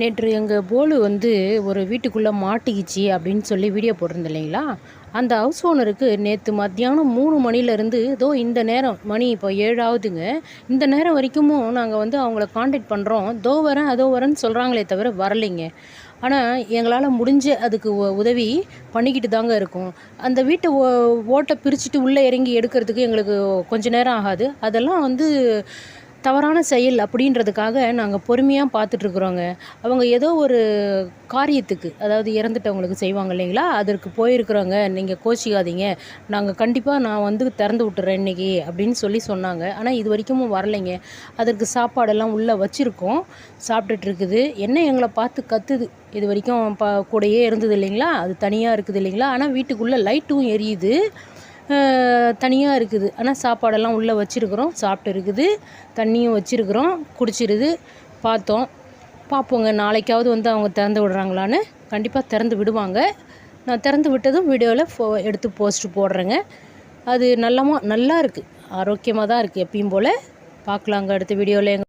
நேற்று எங்கள் போலு வந்து ஒரு வீட்டுக்குள்ளே மாட்டிக்கிச்சு அப்படின்னு சொல்லி வீடியோ போட்டிருந்தேன் இல்லைங்களா. அந்த ஹவுஸ் ஓனருக்கு நேற்று மத்தியானம் 3 மணிலேருந்து இதோ இந்த நேரம் மணி இப்போ 7 ஆகுதுங்க. இந்த நேரம் வரைக்கும் நாங்கள் வந்து அவங்கள காண்டாக்ட் பண்ணுறோம். இதோ வரேன் அதோ வரேன்னு சொல்கிறாங்களே தவிர வரலைங்க. ஆனால் எங்களால் முடிஞ்ச அதுக்கு உதவி பண்ணிக்கிட்டு தாங்க இருக்கோம். அந்த வீட்டை ஓட்டை பிரிச்சுட்டு உள்ளே இறங்கி எடுக்கிறதுக்கு எங்களுக்கு கொஞ்ச நேரம் ஆகாது. அதெல்லாம் வந்து தவறான செயல் அப்படின்றதுக்காக நாங்கள் பொறுமையாக பார்த்துட்ருக்குறோங்க. அவங்க ஏதோ ஒரு காரியத்துக்கு, அதாவது இறந்துட்டவங்களுக்கு செய்வாங்க இல்லைங்களா, அதற்கு போயிருக்கிறோங்க. நீங்கள் கோச்சிக்காதீங்க, நாங்கள் கண்டிப்பாக நான் வந்து திறந்து விட்டுறேன் இன்றைக்கி அப்படின்னு சொன்னாங்க. ஆனால் இது வரைக்கும் வரலைங்க. அதற்கு சாப்பாடெல்லாம் உள்ளே வச்சுருக்கோம், சாப்பிட்டுட்ருக்குது. என்ன எங்களை பார்த்து கத்துது. இது வரைக்கும் கூடையே இருந்தது இல்லைங்களா, அது தனியாக இருக்குது இல்லைங்களா. ஆனால் வீட்டுக்குள்ளே லைட்டும் எரியுது, தனியாக இருக்குது. ஆனால் சாப்பாடெல்லாம் உள்ளே வச்சுருக்குறோம், சாப்பிட்டு இருக்குது. தண்ணியும் வச்சுருக்குறோம், குடிச்சிருது. பார்ப்போங்க நாளைக்காவது வந்து அவங்க திறந்து விடுறாங்களான்னு. கண்டிப்பாக திறந்து விடுவாங்க. நான் திறந்து விட்டதும் வீடியோவில் எடுத்து போஸ்ட்டு போடுறேங்க. அது நல்லா இருக்குது, ஆரோக்கியமாக தான் இருக்குது எப்பயும் போல். பார்க்கலாங்க அடுத்த வீடியோவில்.